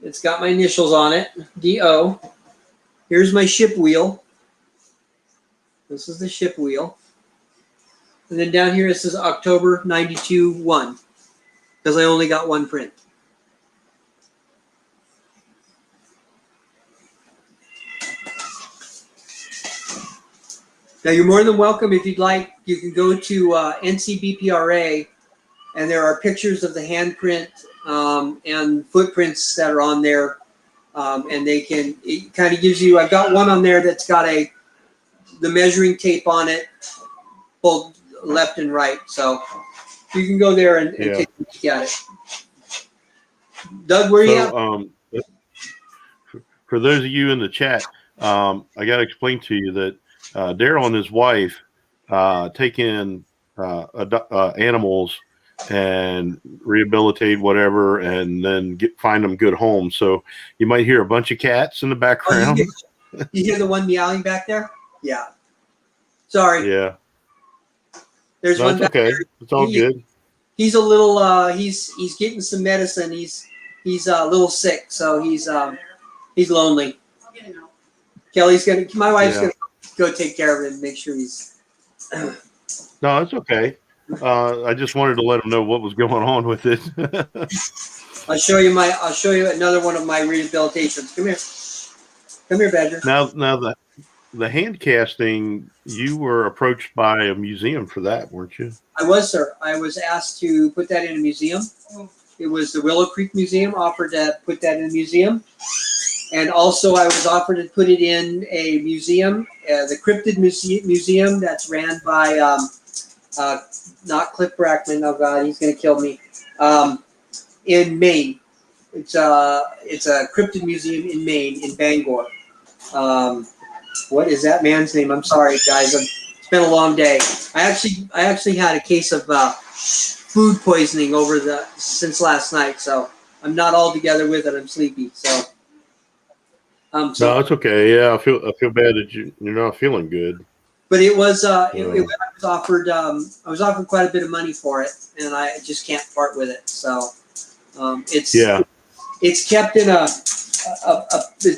Speaker 2: It's got my initials on it, D.O. Here's my ship wheel. This is the ship wheel. And then down here it says October 92-1, because I only got one print. Now, you're more than welcome, if you'd like, you can go to Ncbpra, and there are pictures of the handprint and footprints that are on there. And it kind of gives you, I've got one on there that's got the measuring tape on it, both left and right. So you can go there and take a look at it. Doug, where you at?
Speaker 1: For those of you in the chat, I got to explain to you that Daryl and his wife take in animals and rehabilitate whatever, and then find them good homes. So you might hear a bunch of cats in the background.
Speaker 2: Oh, you hear the one meowing back there? Yeah. Sorry.
Speaker 1: Yeah.
Speaker 2: There's one back
Speaker 1: okay.
Speaker 2: there.
Speaker 1: It's all good.
Speaker 2: He's a little. He's getting some medicine. He's a little sick, so he's lonely. Kelly's gonna. My wife's gonna go take care of him and make sure he's.
Speaker 1: No, it's okay. I just wanted to let him know what was going on with it.
Speaker 2: I'll show you another one of my rehabilitations. Come here, Badger.
Speaker 1: Now the hand casting, you were approached by a museum for that, weren't you?
Speaker 2: I was, sir. I was asked to put that in a museum. It was the Willow Creek Museum offered to put that in a museum. And also I was offered to put it in a museum, the Cryptid Museum that's ran by, not Cliff Brackman, oh God, he's going to kill me, in Maine. It's a cryptid museum in Maine, in Bangor. What is that man's name? I'm sorry, guys. It's been a long day. I actually had a case of food poisoning since last night, so I'm not all together with it. I'm sleepy, so.
Speaker 1: No, it's okay. Yeah, I feel bad that you're not feeling good.
Speaker 2: But it was I was offered quite a bit of money for it, and I just can't part with it. So it's kept in a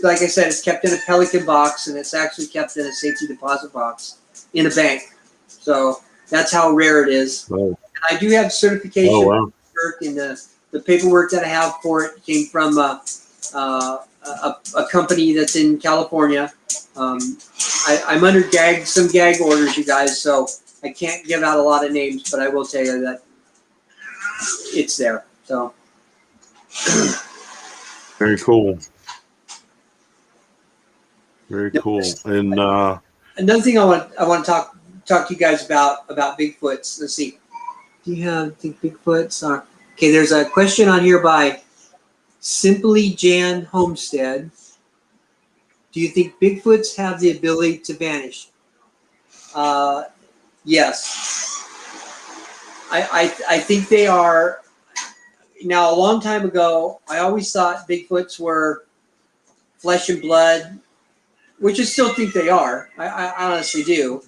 Speaker 2: like I said, it's kept in a Pelican box, and it's actually kept in a safety deposit box in a bank. So that's how rare it is.
Speaker 1: Oh.
Speaker 2: And I do have certification.
Speaker 1: Oh, wow.
Speaker 2: And the paperwork that I have for it came from a company that's in California. I'm under some gag orders, you guys, so I can't give out a lot of names, but I will tell you that it's there. So
Speaker 1: very cool. Very cool. And
Speaker 2: another thing I want to talk to you guys about Bigfoots. Let's see. Do you think Bigfoots? Okay, there's a question on here by Simply Jan Homestead. Do you think Bigfoots have the ability to vanish? Yes. I think they are. Now, a long time ago, I always thought Bigfoots were flesh and blood, which I still think they are. I honestly do.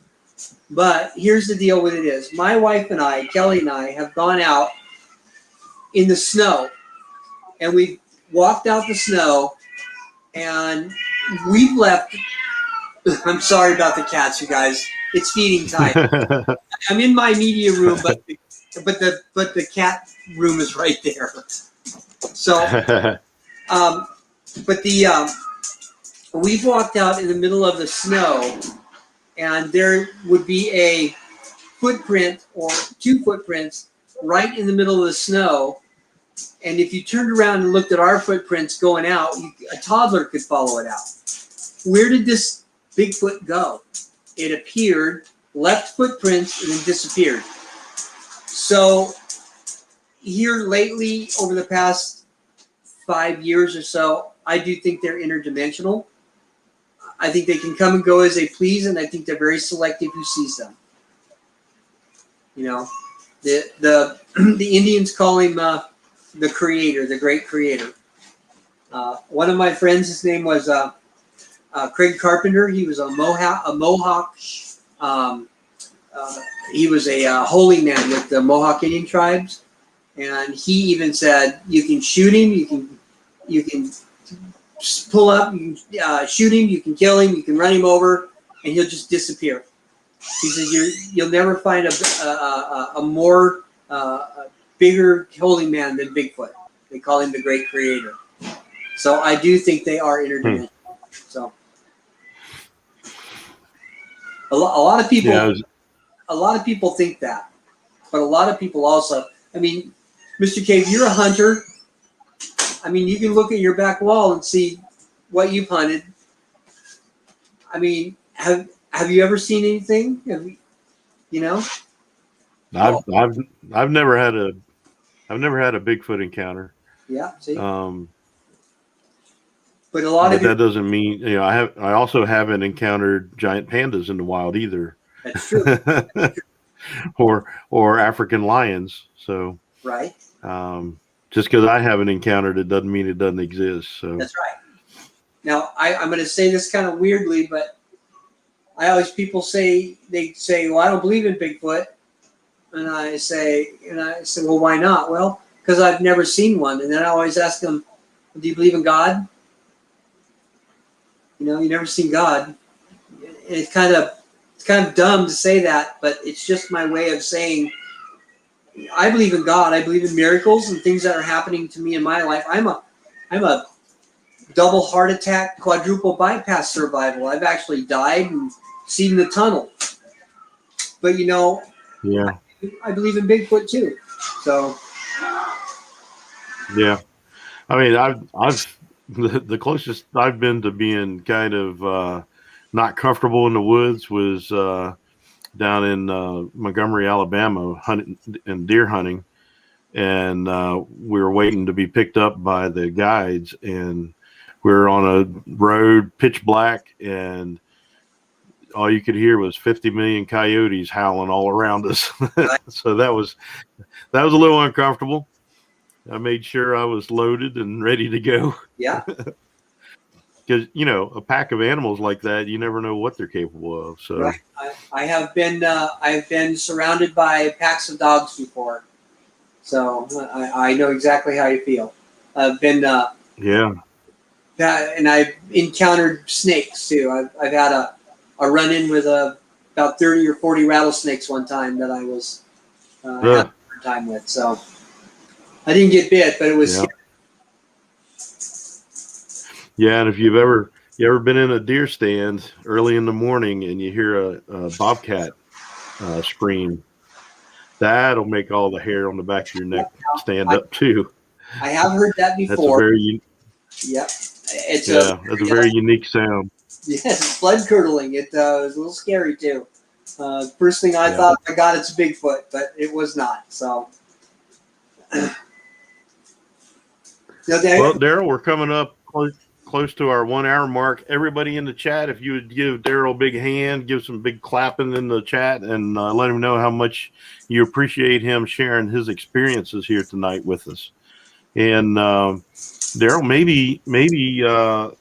Speaker 2: But here's the deal with it is. My wife and I, Kelly and I, have gone out in the snow, and we've walked out the snow, and we've left. I'm sorry about the cats, you guys. It's feeding time. I'm in my media room, but the cat room is right there. So, we've walked out in the middle of the snow, and there would be a footprint or two footprints right in the middle of the snow. And if you turned around and looked at our footprints going out, a toddler could follow it out. Where did this Bigfoot go? It appeared, left footprints, and then disappeared. So here lately, over the past 5 years or so, I do think they're interdimensional. I think they can come and go as they please, and I think they're very selective who sees them. You know, the Indians call him the creator, the great creator. One of my friends, his name was Craig Carpenter. He was a Mohawk. He was a holy man with the Mohawk Indian tribes, and he even said you can shoot him, you can pull up, you can shoot him, you can kill him, you can run him over, and he'll just disappear. He says you'll never find a more bigger holy man than Bigfoot. They call him the great creator. So I do think they are interdimensional. So a lot of people, a lot of people think that, but a lot of people also. I mean, Mr. Cave, you're a hunter. I mean, you can look at your back wall and see what you've hunted. I mean, have you ever seen anything? You know,
Speaker 1: I've never had a Bigfoot encounter.
Speaker 2: Yeah. See.
Speaker 1: But that doesn't mean, you know, I also haven't encountered giant pandas in the wild either.
Speaker 2: That's true.
Speaker 1: or African lions. So
Speaker 2: right.
Speaker 1: Just because I haven't encountered it doesn't mean it doesn't exist. So
Speaker 2: that's right. Now I'm going to say this kind of weirdly, but people say, well, I don't believe in Bigfoot, and I say, well, why not? Well, because I've never seen one, and then I always ask them, do you believe in God? You know, you never seen God. It's kind of dumb to say that, but it's just my way of saying I believe in God. I believe in miracles and things that are happening to me in my life. I'm a double heart attack, quadruple bypass survival. I've actually died and seen the tunnel. But you know,
Speaker 1: yeah,
Speaker 2: I believe in Bigfoot too. So
Speaker 1: yeah, I mean, I've the closest I've been to being kind of not comfortable in the woods was down in Montgomery, Alabama, hunting and deer hunting, and we were waiting to be picked up by the guides, and we were on a road, pitch black, and all you could hear was 50 million coyotes howling all around us. So that was a little uncomfortable. I made sure I was loaded and ready to go.
Speaker 2: Yeah.
Speaker 1: Because, you know, a pack of animals like that, you never know what they're capable of. So
Speaker 2: right. I've been surrounded by packs of dogs before. So I know exactly how you feel. I've been
Speaker 1: yeah.
Speaker 2: And I've encountered snakes too. I've had a run-in with about 30 or 40 rattlesnakes one time that I was having a hard time with. So I didn't get bit, but it was scary.
Speaker 1: Yeah, and if you ever been in a deer stand early in the morning and you hear a bobcat scream, that'll make all the hair on the back of your neck stand up too.
Speaker 2: I have heard that before.
Speaker 1: That's a very
Speaker 2: that's
Speaker 1: a very unique sound.
Speaker 2: Yes, it's blood curdling. It was a little scary too. First thing I thought, my God, it's Bigfoot, but it was not. So,
Speaker 1: well, Daryl, we're coming up close to our 1 hour mark. Everybody in the chat, if you would give Daryl a big hand, give some big clapping in the chat, and let him know how much you appreciate him sharing his experiences here tonight with us. And Daryl, maybe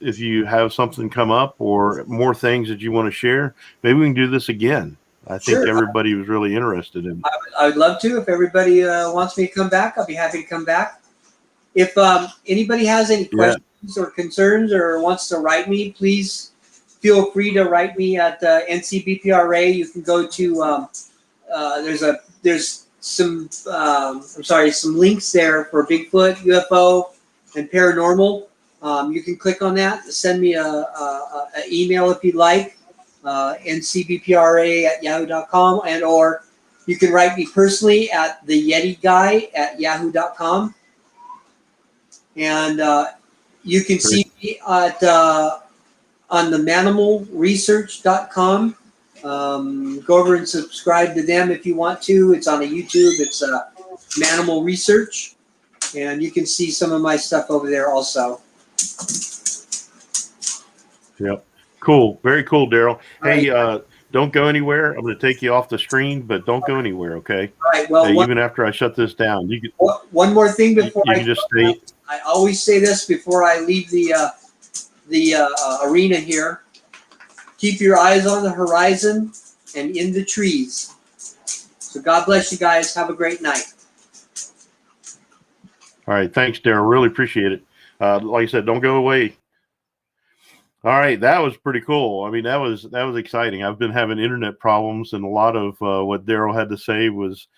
Speaker 1: if you have something come up or more things that you want to share, maybe we can do this again. I think everybody was really interested in it.
Speaker 2: I would love to. If everybody wants me to come back, I'll be happy to come back. If anybody has any questions or concerns or wants to write me, please feel free to write me at Ncbpra. You can go to there's some links there for Bigfoot, UFO, and paranormal. You can click on that. Send me an email if you'd like, ncbpra@yahoo.com, and or you can write me personally at theyetiguy@yahoo.com. And you can see me at on the manimalresearch.com. Go over and subscribe to them if you want to. It's on a YouTube. It's Manimal Research, and you can see some of my stuff over there also.
Speaker 1: Yep. Cool. Very cool, Daryl. Hey, don't go anywhere. I'm going to take you off the screen, but don't go anywhere. Okay.
Speaker 2: All right. Well,
Speaker 1: Even after I shut this down, you can.
Speaker 2: One more thing before
Speaker 1: you can just stay.
Speaker 2: I always say this before I leave the arena here. Keep your eyes on the horizon and in the trees. So God bless you guys. Have a great night.
Speaker 1: All right. Thanks, Daryl. Really appreciate it. Like I said, don't go away. All right. That was pretty cool. I mean, that was exciting. I've been having internet problems, and a lot of what Daryl had to say was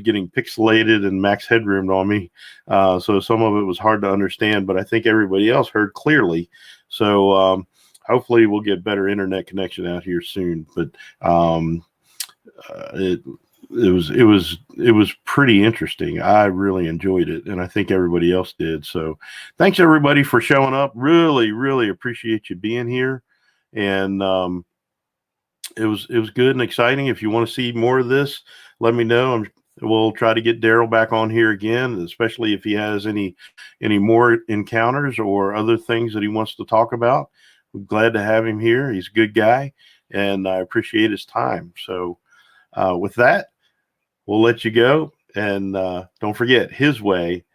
Speaker 1: getting pixelated and max headroom on me. So some of it was hard to understand, but I think everybody else heard clearly. So hopefully we'll get better internet connection out here soon. But it was pretty interesting. I really enjoyed it, and I think everybody else did. So thanks everybody for showing up. Really, really appreciate you being here. And it was good and exciting. If you want to see more of this, let me know. We'll try to get Daryl back on here again, especially if he has any more encounters or other things that he wants to talk about. We're glad to have him here. He's a good guy, and I appreciate his time. So with that, we'll let you go. And don't forget, his way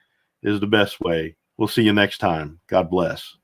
Speaker 1: is the best way. We'll see you next time. God bless.